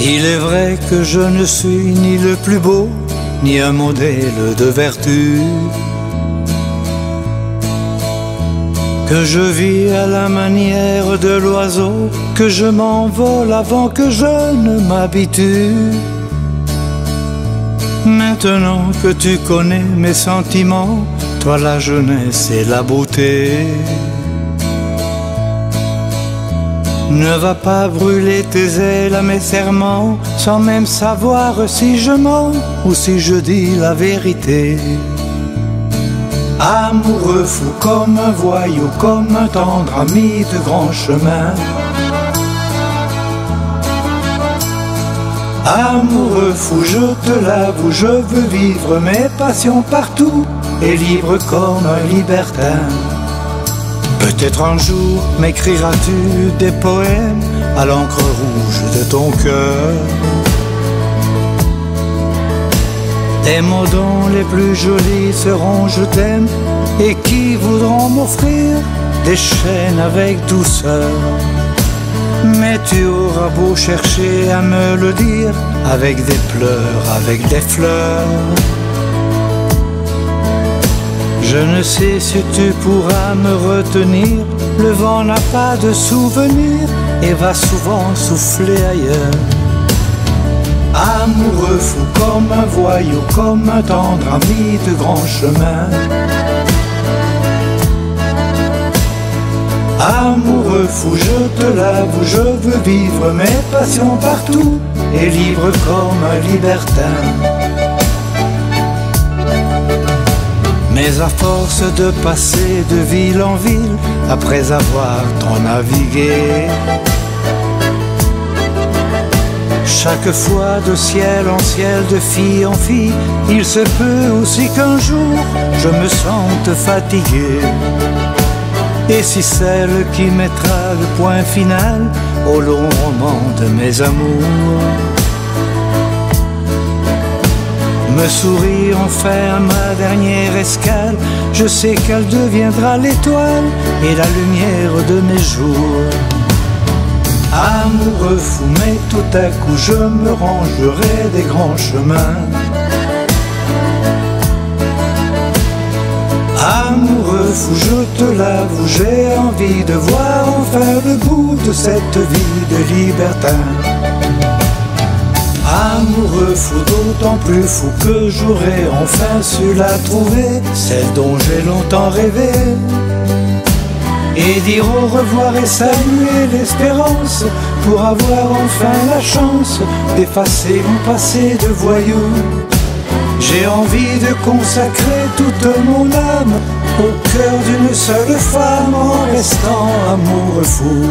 Il est vrai que je ne suis ni le plus beau, ni un modèle de vertu, que je vis à la manière de l'oiseau, que je m'envole avant que je ne m'habitue. Maintenant que tu connais mes sentiments, toi la jeunesse et la beauté, ne va pas brûler tes ailes à mes serments, sans même savoir si je mens ou si je dis la vérité. Amoureux fou comme un voyou, comme un tendre ami de grand chemin. Amoureux fou, je te l'avoue, je veux vivre mes passions partout et libre comme un libertin. Peut-être un jour m'écriras-tu des poèmes à l'encre rouge de ton cœur, des mots dont les plus jolis seront je t'aime, et qui voudront m'offrir des chaînes avec douceur. Mais tu auras beau chercher à me le dire, avec des pleurs, avec des fleurs, je ne sais si tu pourras me retenir. Le vent n'a pas de souvenir et va souvent souffler ailleurs. Amoureux fou comme un voyou, comme un tendre ami de grand chemin. Amoureux fou, je te l'avoue, je veux vivre mes passions partout et libre comme un libertin. Mais à force de passer de ville en ville, après avoir tant navigué, chaque fois de ciel en ciel, de fille en fille, il se peut aussi qu'un jour je me sente fatigué. Et si celle qui mettra le point final au long roman de mes amours me sourit enfin à ma dernière escale, je sais qu'elle deviendra l'étoile et la lumière de mes jours. Amoureux fou, mais tout à coup je me rangerai des grands chemins. Amoureux fou, je te l'avoue, j'ai envie de voir enfin le bout de cette vie de libertin. Amoureux fou, d'autant plus fou que j'aurai enfin su la trouver, celle dont j'ai longtemps rêvé, et dire au revoir et saluer l'espérance, pour avoir enfin la chance d'effacer mon passé de voyou. J'ai envie de consacrer toute mon âme au cœur d'une seule femme, en restant amoureux fou.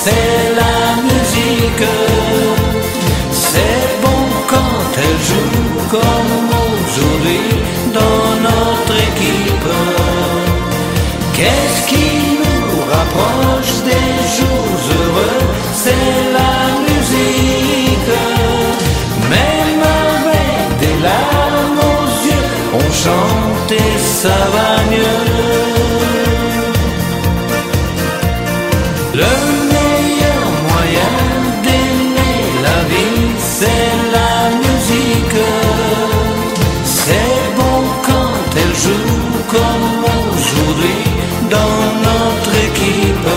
C'est la musique, c'est bon quand elle joue comme aujourd'hui dans notre équipe. Qu'est-ce qui nous rapproche des jours heureux? C'est la musique. Même avec des larmes aux yeux, on chante et ça va mieux. Le meilleur moyen d'aimer la vie, c'est la musique. C'est bon quand elle joue comme aujourd'hui dans notre équipe.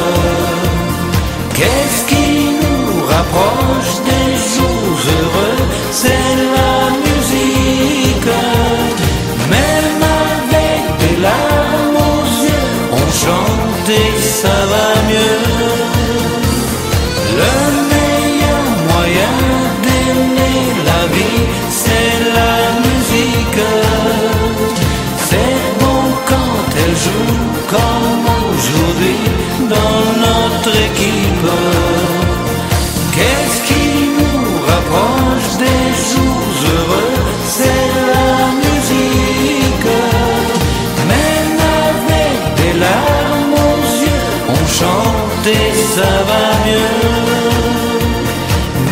Qu'est-ce qui nous rapproche des jours heureux? C'est la musique. Même avec des larmes ça va mieux. Le meilleur moyen d'aimer la vie, c'est la musique. C'est bon quand elle joue comme aujourd'hui dans notre équipe. Qu'est-ce qui nous rapproche des jours heureux? C'est la musique. Même avec des larmes aux yeux, on chante et ça va mieux.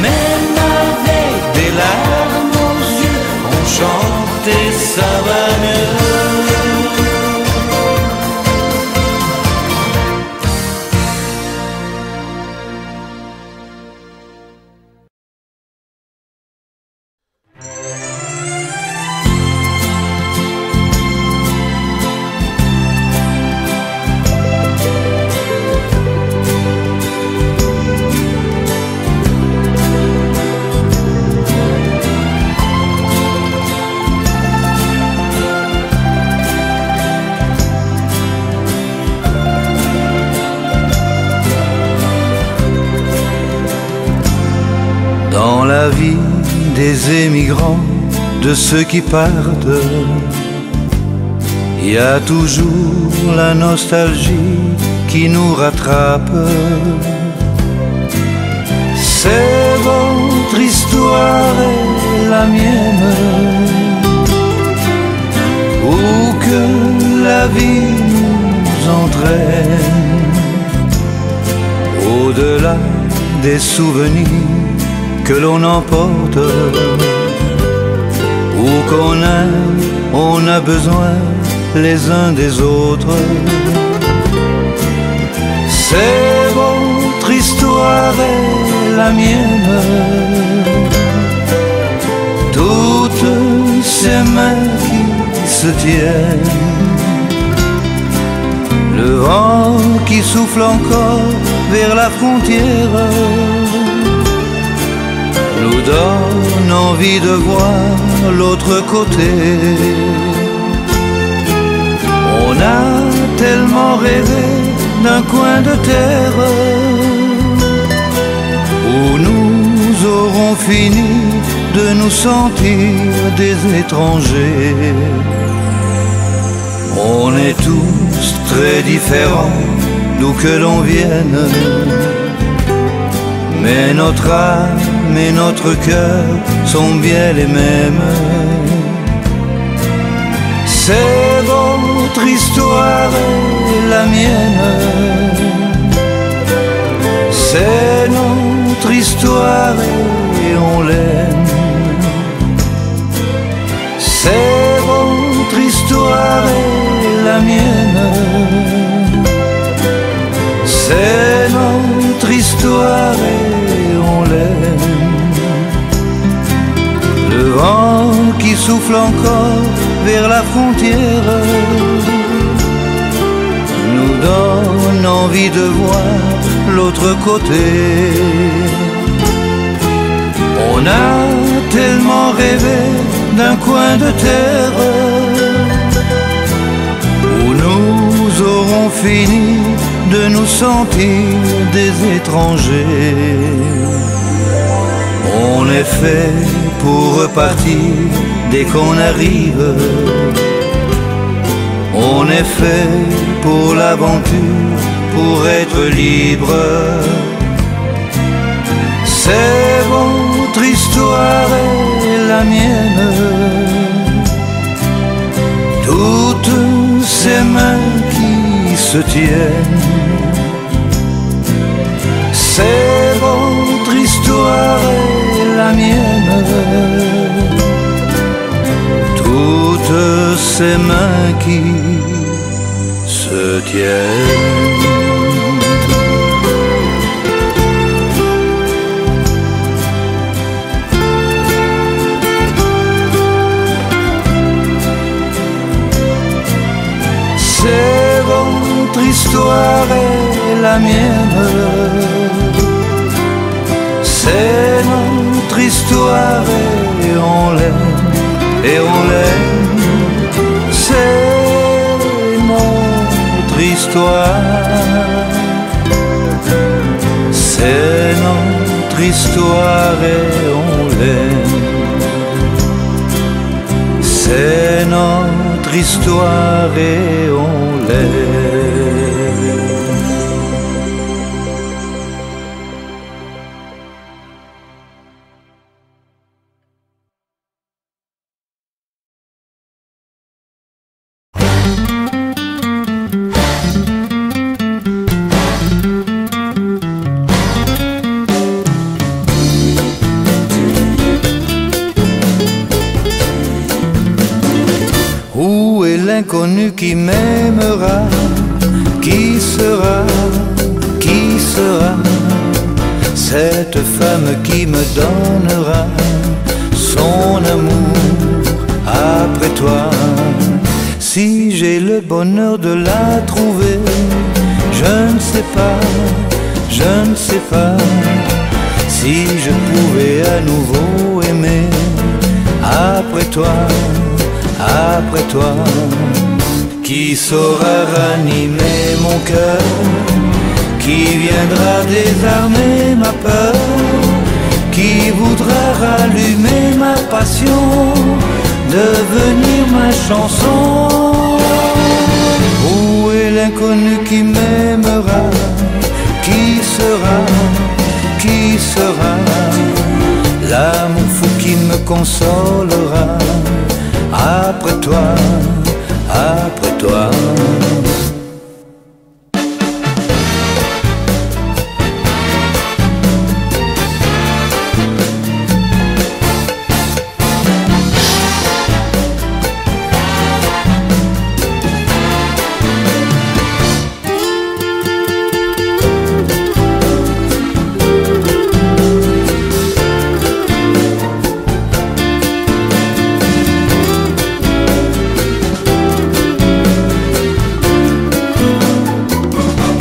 Même avec des larmes aux yeux, on chante et ça va mieux. Dans la vie des émigrants, de ceux qui partent, il y a toujours la nostalgie qui nous rattrape. C'est votre histoire et la mienne, où que la vie nous entraîne, au-delà des souvenirs que l'on emporte, où qu'on aime, on a besoin les uns des autres. C'est votre histoire et la mienne, toutes ces mains qui se tiennent, le vent qui souffle encore vers la frontière nous donne envie de voir l'autre côté. On a tellement rêvé d'un coin de terre où nous aurons fini de nous sentir des étrangers. On est tous très différents, d'où que l'on vienne, mais notre âme et notre cœur sont bien les mêmes. C'est votre histoire et la mienne, c'est notre histoire et on l'aime. C'est votre histoire et la mienne, c'est notre histoire et on l'aime. Le vent qui souffle encore vers la frontière nous donne envie de voir l'autre côté. On a tellement rêvé d'un coin de terre où nous aurons fini de nous sentir des étrangers. On est fait pour repartir dès qu'on arrive, on est fait pour l'aventure, pour être libre. C'est votre histoire et la mienne, toutes ces mains qui se tiennent. C'est votre histoire et la mienne, toutes ces mains qui se tiennent. C'est votre histoire et la mienne, c'est notre histoire et on l'aime, et on l'aime. C'est notre histoire. histoire et on l'aime. C'est notre histoire et on l'aime. Où est l'inconnu qui m'aimera? Qui sera cette femme qui me donnera son amour après toi? Si j'ai le bonheur de la trouver, je ne sais pas, je ne sais pas. Si je pouvais à nouveau aimer après toi, après toi. Qui saura ranimer mon cœur? Qui viendra désarmer ma peur? Qui voudra rallumer ma passion, devenir ma chanson? Où est l'inconnu qui m'aimera? Qui sera l'amour fou qui me consolera après toi, après toi?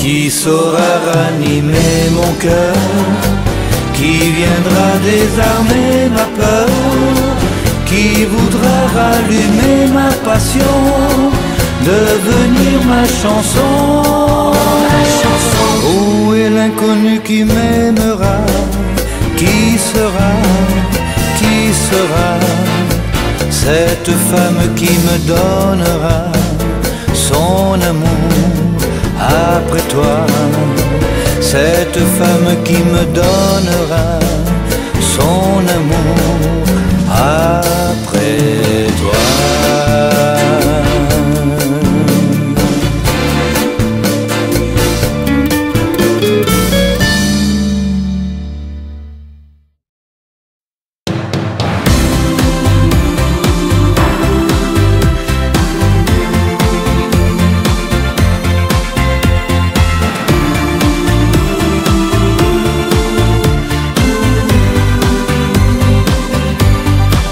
Qui saura ranimer mon cœur? Qui viendra désarmer ma peur? Qui voudra rallumer ma passion, devenir ma chanson? Où est l'inconnu qui m'aimera? Qui sera cette femme qui me donnera son amour après toi? Cette femme qui me donnera son amour après toi.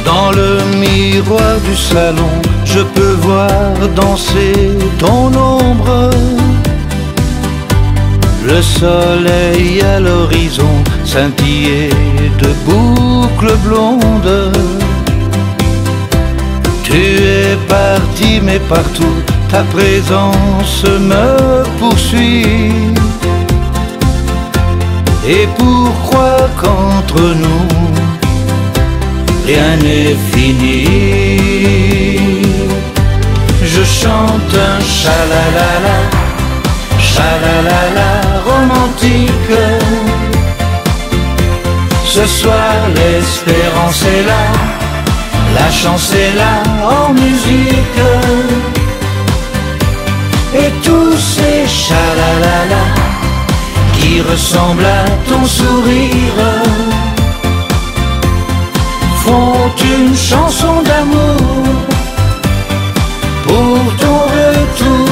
Dans le miroir du salon, je peux voir danser ton ombre. Le soleil à l'horizon scintiller de boucles blondes. Tu es parti mais partout, ta présence me poursuit. Et pourquoi qu'entre nous rien n'est fini? Je chante un chalalala, chalalala romantique. Ce soir l'espérance est là, la chance est là en musique. Et tous ces chalalala qui ressemblent à ton sourire font une chanson d'amour pour ton retour.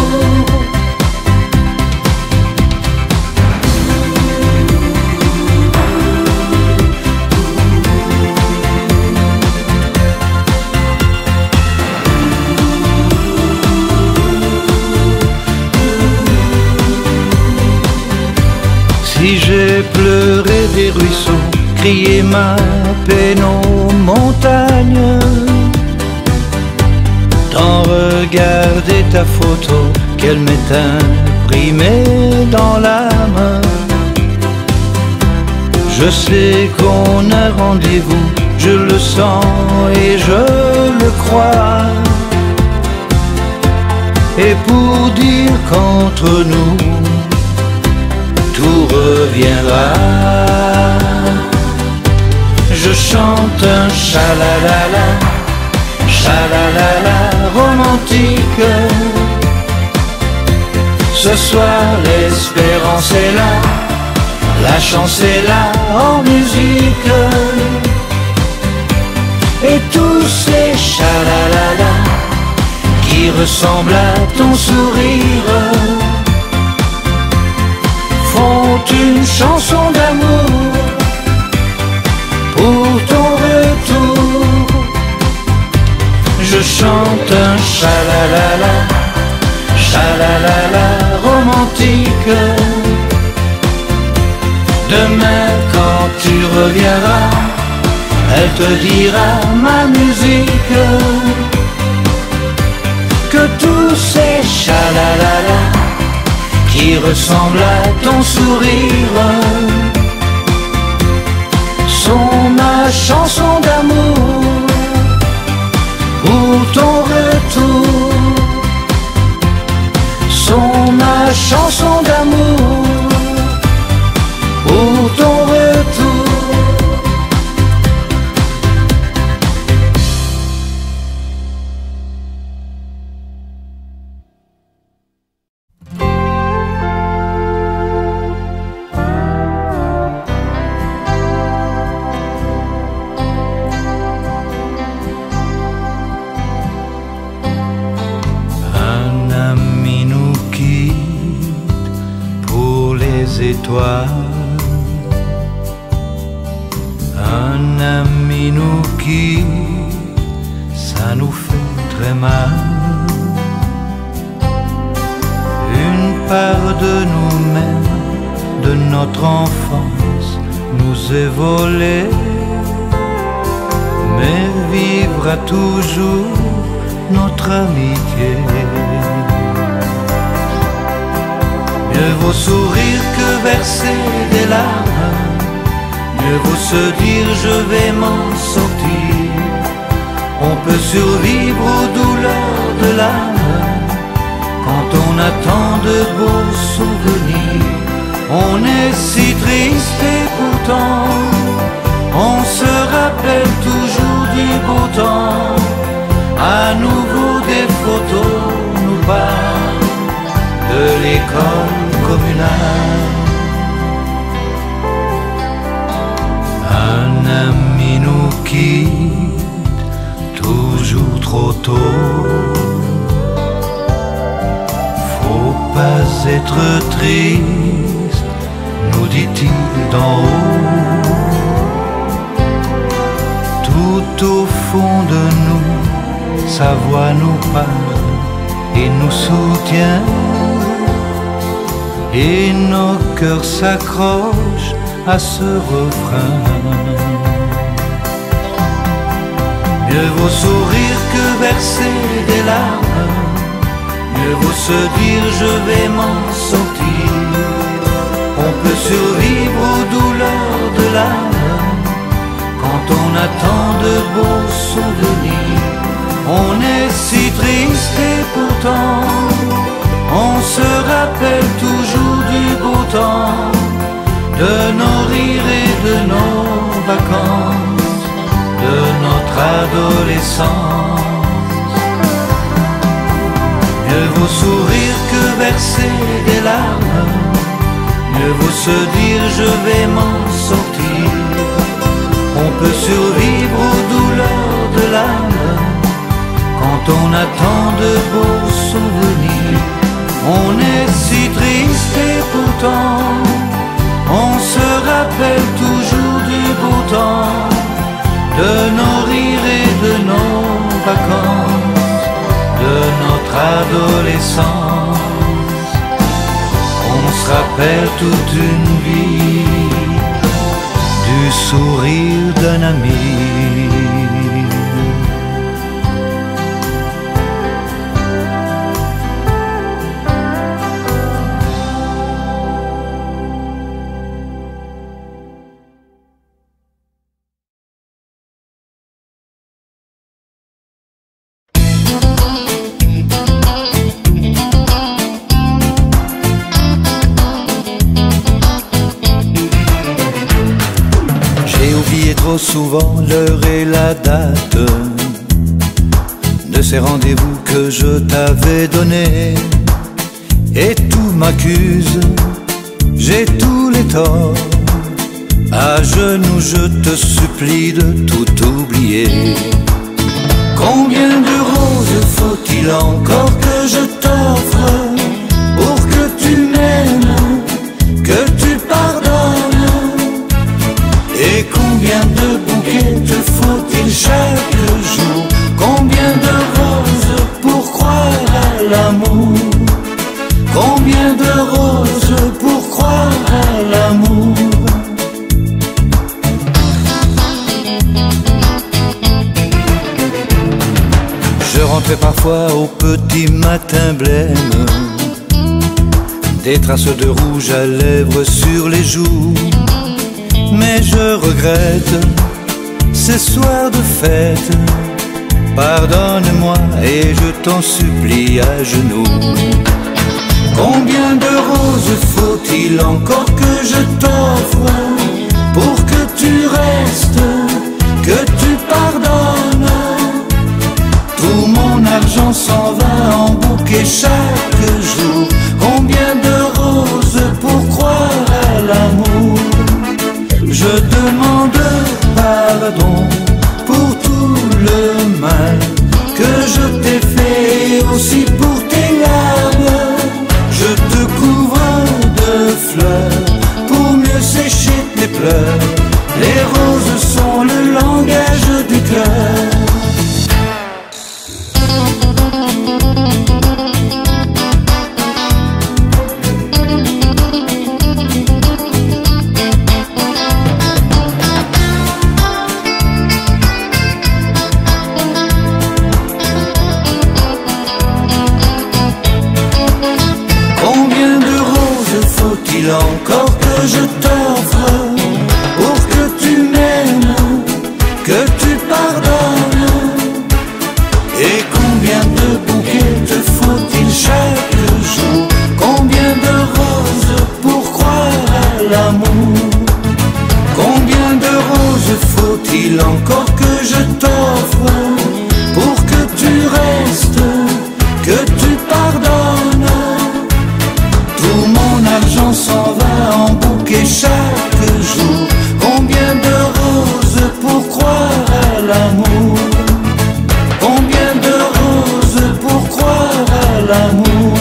Si j'ai pleuré des ruisseaux, crié ma peine aux montagnes, d'en regarder ta photo, qu'elle m'est imprimée dans l'âme, Je sais qu'on a rendez-vous, je le sens et je le crois. Et pour dire qu'entre nous tout reviendra, je chante un chalalala, chalalala romantique. Ce soir l'espérance est là, la chance est là en musique. Et tous ces chalalala qui ressemblent à ton sourire font une chanson d'amour pour ton retour. Je chante un chalalala, chalalala romantique. Demain quand tu reviendras, elle te dira ma musique, que tous ces chalalala qui ressemblent à ton sourire sont ma chanson d'amour pour ton retour, sont ma chanson d'amour pour ton retour. Un ami nous quitte pour les étoiles. Un ami nous quitte, ça nous fait très mal. Une part de nous-mêmes, de notre enfance, nous est volée. Mais vivra toujours notre amitié. Mieux vaut sourire que verser des larmes, mieux vaut se dire je vais m'en sortir. On peut survivre aux douleurs de l'âme quand on a tant de beaux souvenirs. On est si triste et pourtant on se rappelle toujours du beau temps. À nouveau des photos nous parlent de l'école communale. Un ami nous quitte toujours trop tôt. Faut pas être triste, nous dit-il d'en haut. Tout au fond de nous, sa voix nous parle et nous soutient. Et nos cœurs s'accrochent à ce refrain. Mieux vaut sourire que verser des larmes, mieux vaut se dire je vais m'en sortir. On peut survivre aux douleurs de l'âme quand on a tant de beaux souvenirs. On est si triste et pourtant on se rappelle toujours du beau temps, de nos rires et de nos vacances, de notre adolescence. Mieux vaut sourire que verser des larmes, mieux vaut se dire je vais m'en sortir. On peut survivre aux douleurs de l'âme quand on a tant de beaux souvenirs. On est si triste et pourtant on se rappelle toujours du beau temps, de nos rires et de nos vacances, de notre adolescence. On se rappelle toute une vie du sourire d'un ami. trop souvent l'heure et la date de ces rendez-vous que je t'avais donnés. Et tout m'accuse, j'ai tous les torts. À genoux je te supplie de tout oublier. Combien de roses faut-il encore que je t'offre pour que tu m'aimes, que tu pardonnes? Et combien de bouquets te faut-il chaque jour? Combien de roses pour croire à l'amour? Combien de roses pour croire à l'amour? Je rentrais parfois au petit matin blême, des traces de rouge à lèvres sur les joues. Mais je regrette ces soirs de fête. Pardonne-moi et je t'en supplie à genoux. Combien de roses faut-il encore que je t'offre pour que tu restes, que tu pardonnes? Tout mon argent s'en va en bouquet chaque jour. Combien de roses pour croire à l'amour? Je demande pardon pour tout le mal que je t'ai fait, aussi pour tes larmes. Je te couvre de fleurs pour mieux sécher tes pleurs. Les roses sont le langage du cœur. Encore que je t'offre pour que tu m'aimes, que tu pardonnes? Et combien de bouquets te faut-il chaque jour? Combien de roses pour croire à l'amour? Combien de roses faut-il encore que je t'offre pour que tu restes, que tu pardonnes? Tout mon argent s'en va en bouquet chaque jour. Combien de roses pour croire à l'amour? Combien de roses pour croire à l'amour?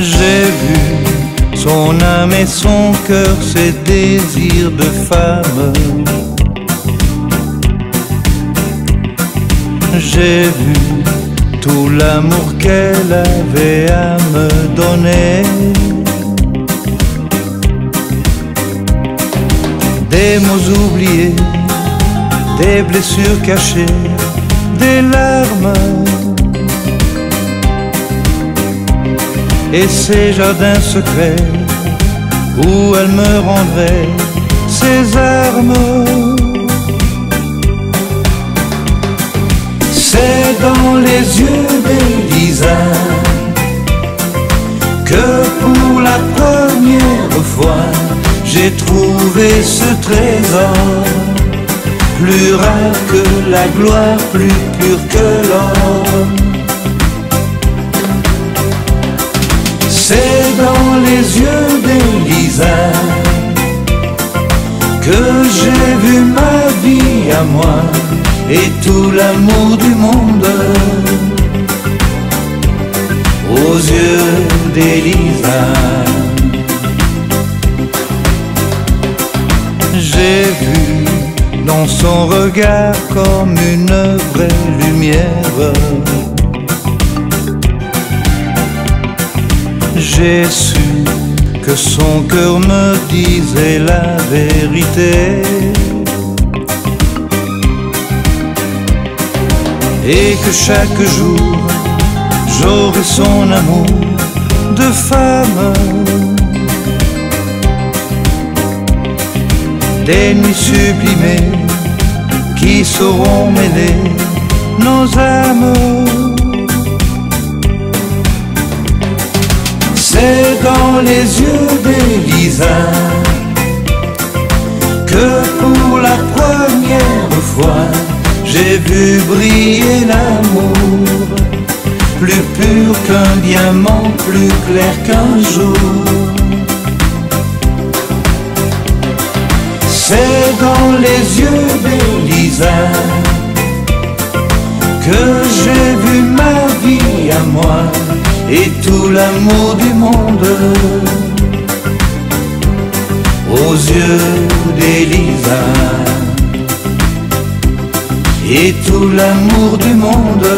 J'ai vu son âme et son cœur, ses désirs de femme. J'ai vu tout l'amour qu'elle avait à me donner. Des mots oubliés, des blessures cachées, des larmes. Et ces jardins secrets où elle me rendrait ses armes. C'est dans les yeux d'Elisa que pour la première fois j'ai trouvé ce trésor, plus rare que la gloire, plus pur que l'or. C'est dans les yeux d'Elisa que j'ai vu ma vie à moi et tout l'amour du monde. Aux yeux d'Elisa, j'ai vu dans son regard comme une vraie lumière. J'ai su que son cœur me disait la vérité. et que chaque jour j'aurai son amour de femme. Des nuits sublimées qui sauront mêler nos âmes. C'est dans les yeux d'Elisa que pour la première fois j'ai vu briller l'amour, plus pur qu'un diamant, plus clair qu'un jour. C'est dans les yeux d'Elisa que j'ai vu ma vie à moi et tout l'amour du monde. Aux yeux d'Elisa et tout l'amour du monde.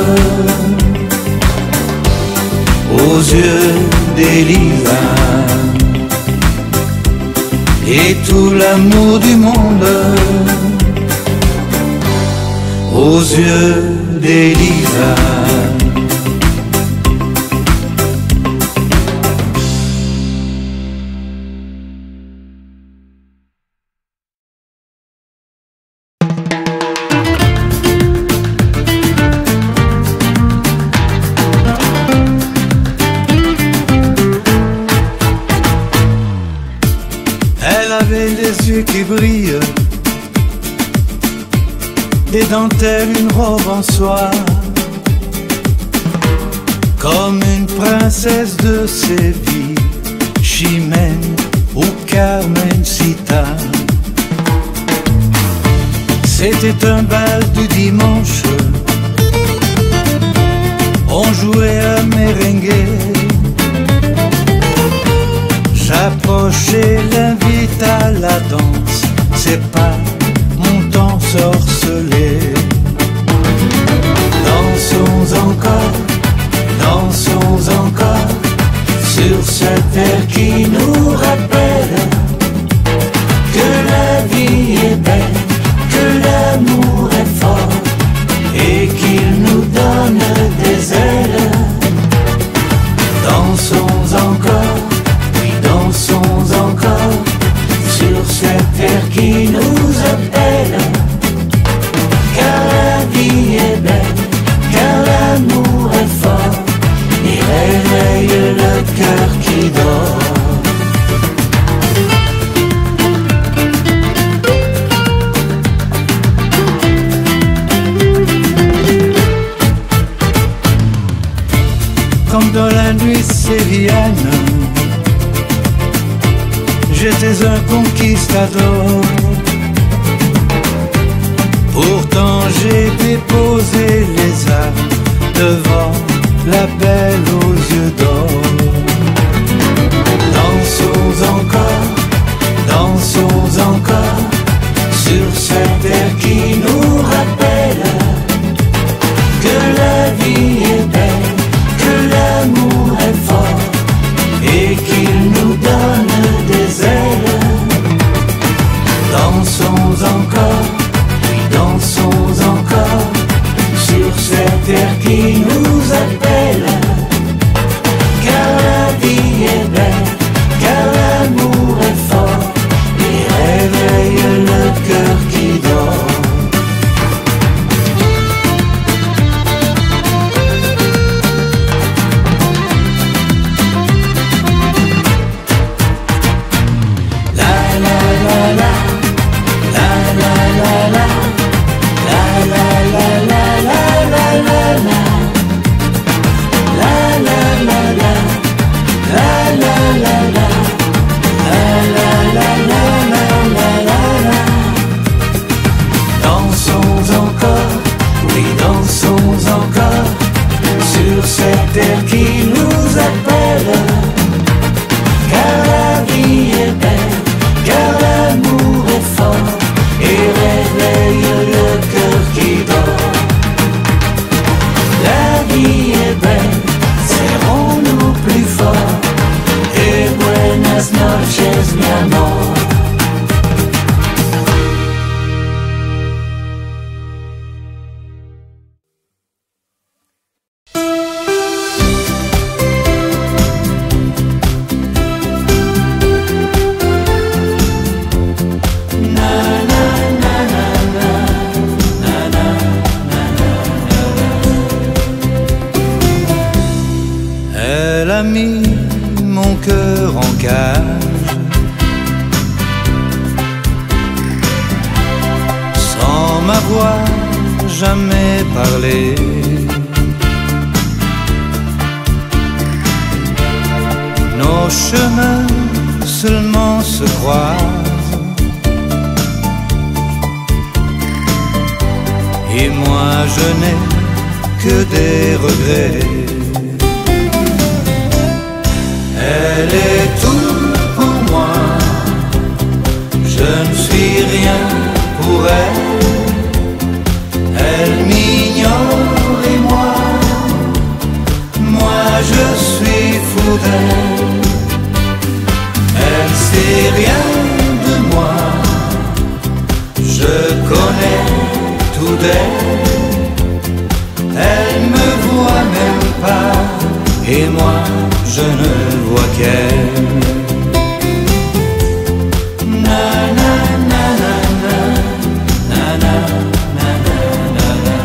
Aux yeux d'Elisa et tout l'amour du monde. Aux yeux d'Elisa. Elle avait les yeux qui brillent, des dentelles, une robe en soie, comme une princesse de Séville, Chimène ou Carmencita. C'était un bal du dimanche, on jouait à merengue. J'approche et l'invite à la danse, c'est pas mon temps sorcelé. Dansons encore, dansons encore, sur cette air qui nous rappelle que la vie est belle, que l'amour est fort et qu'il nous donne des ailes. Dansons encore, dansons encore sur cette terre qui nous appelle. Car la vie est belle, car l'amour est fort et réveille le cœur qui dort. Comme dans la nuit sévillane, j'étais un conquistador. Pourtant j'ai déposé les armes devant la belle aux yeux d'or. Dansons encore, dansons encore sur cette terre qui nous rappelle que la vie est belle, que l'amour est fort et qu'il nous donne des ailes. Dansons encore, oui dansons encore sur cette terre qui nous appelle. Car la vie est belle, car l'amour est fort et réveille le cœur qui dort. Terre qui nous appelle, car la vie est belle, car l'amour est fort et réveille le cœur qui dort. La vie est belle, serrons-nous plus fort et buenas noches mi amor. langage. Sans m'avoir jamais parlé, nos chemins seulement se croisent. Et moi je n'ai que des regrets. Elle est tout pour moi, je ne suis rien pour elle. Elle m'ignore et moi je suis fou d'elle. Elle sait rien de moi, je connais tout d'elle. Elle me voit même pas, et moi je ne vois qu'elle. Na na na na na, na na na na na.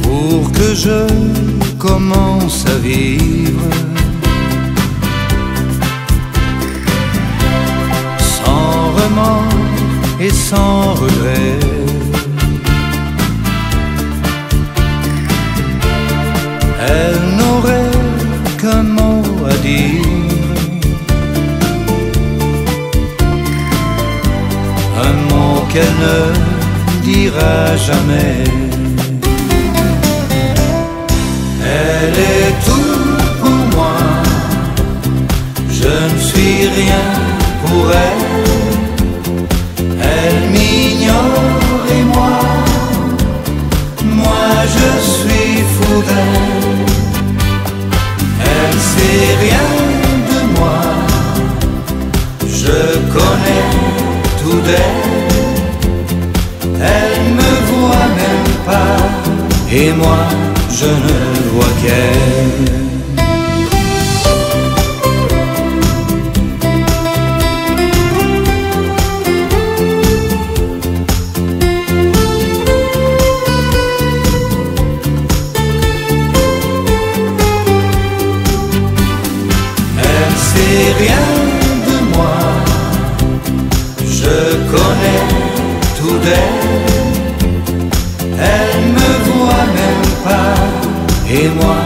Pour que je commence à vivre sans remords et sans regret, elle n'aurait qu'un mot à dire, un mot qu'elle ne dira jamais. Elle est tout pour moi, je ne suis rien pour elle. Elle m'ignore et moi je suis fou d'elle. Elle sait rien de moi, je connais tout d'elle. Elle me voit même pas, et moi je ne vois qu'elle. Rien de moi, je connais tout d'elle. Elle me voit même pas, et moi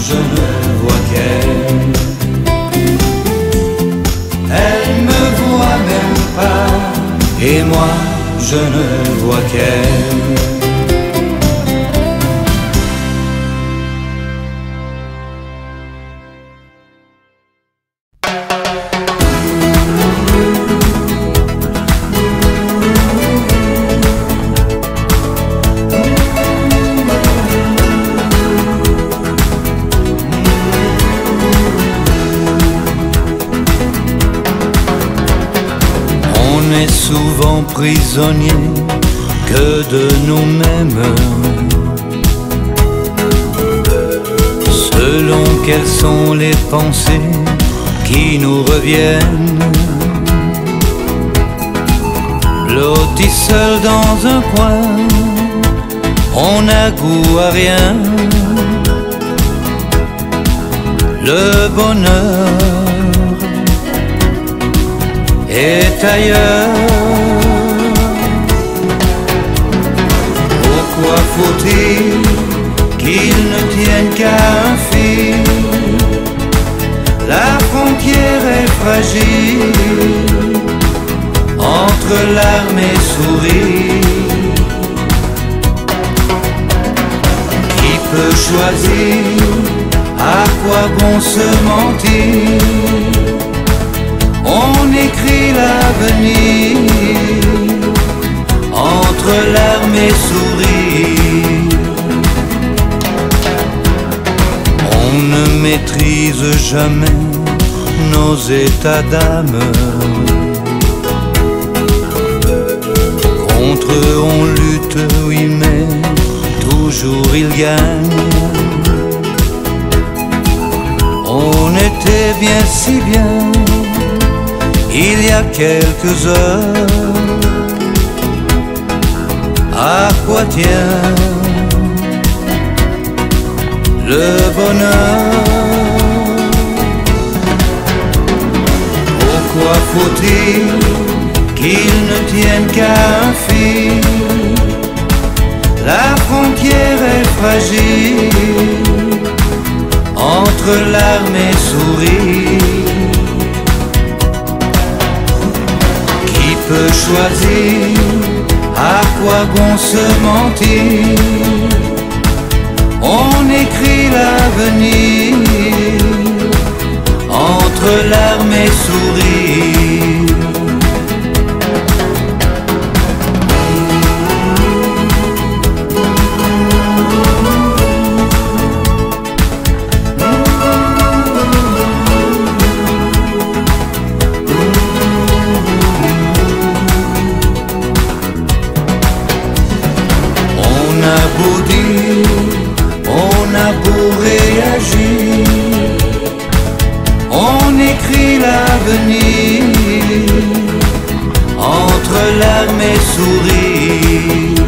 je ne vois qu'elle. Elle me voit même pas, et moi je ne vois qu'elle. Souvent prisonniers que de nous-mêmes, selon quelles sont les pensées qui nous reviennent. Blottis seul dans un coin, on n'a goût à rien. Le bonheur est ailleurs. Pourquoi faut-il qu'il ne tienne qu'à un fil? La frontière est fragile entre larmes et sourires. Qui peut choisir à quoi bon se mentir? On écrit l'avenir entre larmes et sourires. On ne maîtrise jamais nos états d'âme. Contre eux on lutte, oui, mais toujours ils gagnent. On était bien si bien il y a quelques heures. À quoi tient le bonheur? faut-il qu'il ne tienne qu'à un fil? La frontière est fragile entre larmes et sourires. Qui peut choisir à quoi bon se mentir? On écrit l'avenir entre larmes et sourires. On a beau réagir, on écrit l'avenir entre larmes et sourires.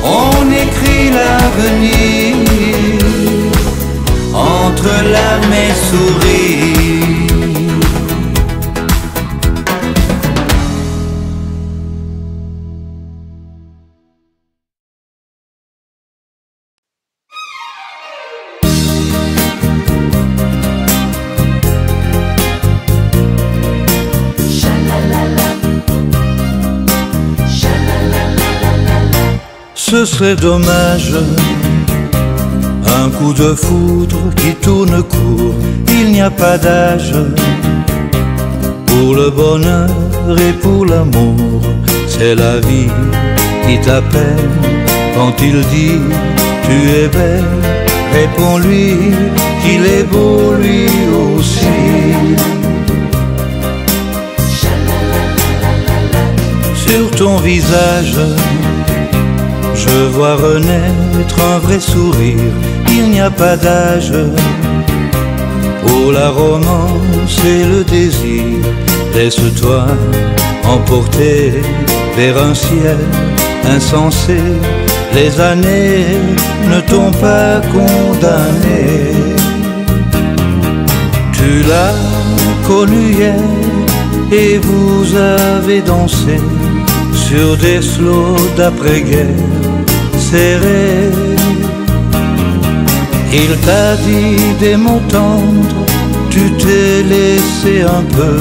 On écrit l'avenir entre larmes et sourires. Ce serait dommage, un coup de foudre qui tourne court. Il n'y a pas d'âge pour le bonheur et pour l'amour. C'est la vie qui t'appelle quand il dit tu es belle. Réponds-lui qu'il est beau lui aussi. Sur ton visage je vois renaître un vrai sourire. Il n'y a pas d'âge pour la romance et le désir. Laisse-toi emporter vers un ciel insensé. Les années ne t'ont pas condamné. Tu l'as connu hier et vous avez dansé sur des slows d'après-guerre serrés. Il t'a dit des mots tendres, tu t'es laissé un peu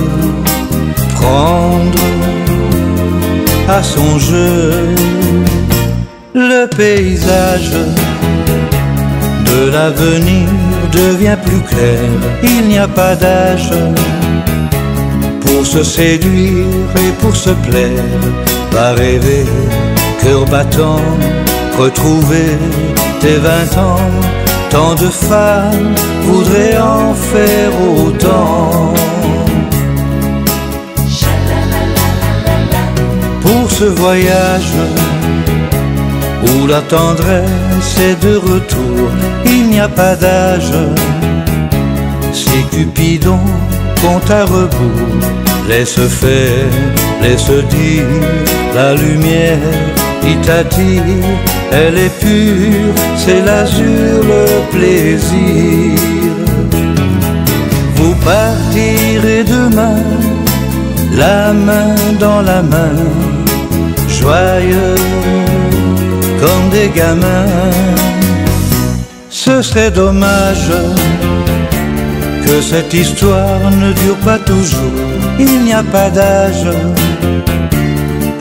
prendre à son jeu. Le paysage de l'avenir devient plus clair. Il n'y a pas d'âge pour se séduire et pour se plaire. Va rêver, cœur battant, retrouver tes 20 ans. Tant de femmes voudraient en faire autant. Pour ce voyage où la tendresse est de retour, il n'y a pas d'âge. Si Cupidon compte à rebours, laisse faire, laisse dire, la lumière qui t'attire, elle est pure, c'est l'azur, le plaisir. Vous partirez demain, la main dans la main, joyeux comme des gamins. Ce serait dommage que cette histoire ne dure pas toujours. Il n'y a pas d'âge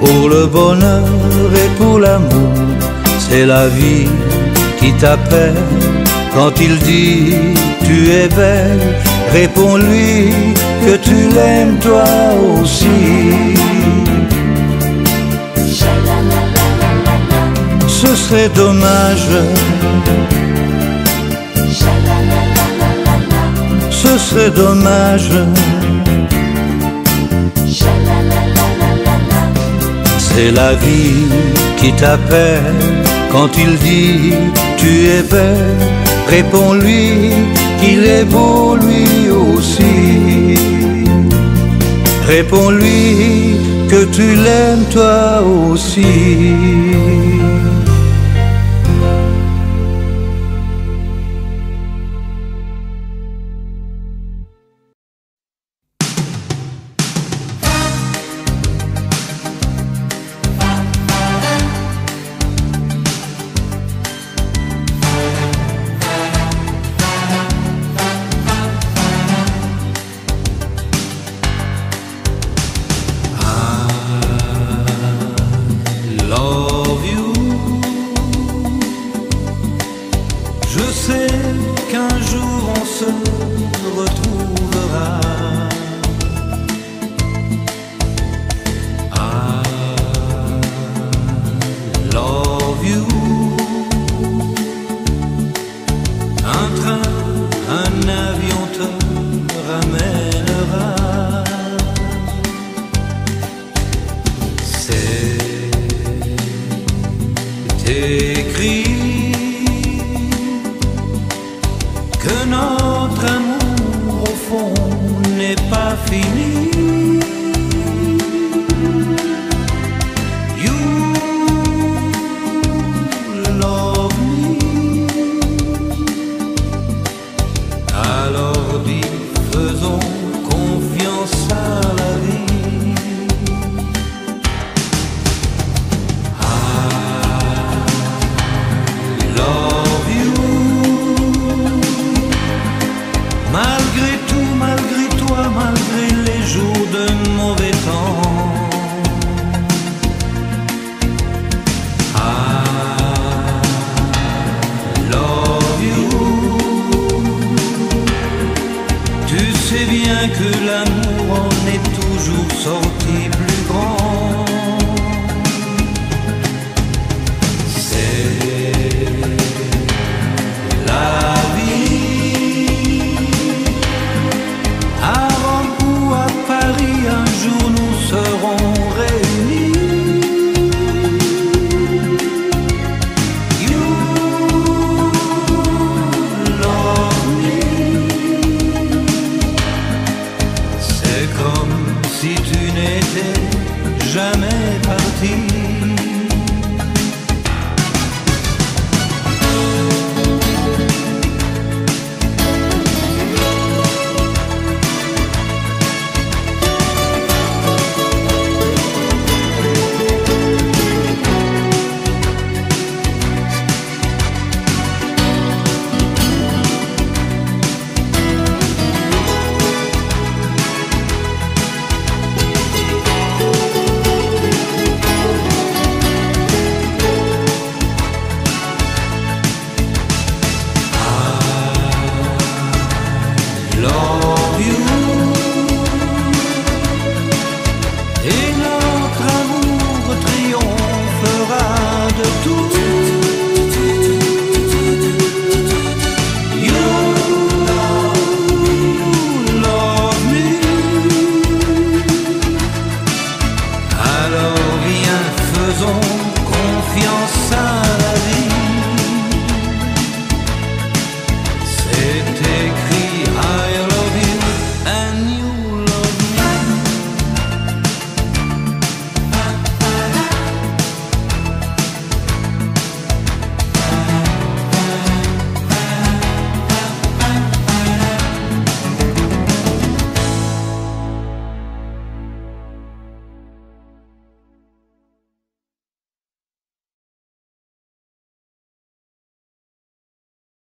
pour le bonheur et pour l'amour. C'est la vie qui t'appelle quand il dit tu es belle. Réponds-lui que tu l'aimes toi aussi. Ce serait dommage, ce serait dommage. C'est la vie qui t'appelle quand il dit tu es belle. Réponds-lui qu'il est beau lui aussi. Réponds-lui que tu l'aimes toi aussi. malgré tout, malgré toi, malgré les jours de mauvais temps. I love you. Tu sais bien que l'amour en est toujours sorti plus grand. C'est la vie. À Rome ou à Paris, un jour nous serons réunis. You love me. C'est comme si tu n'étais jamais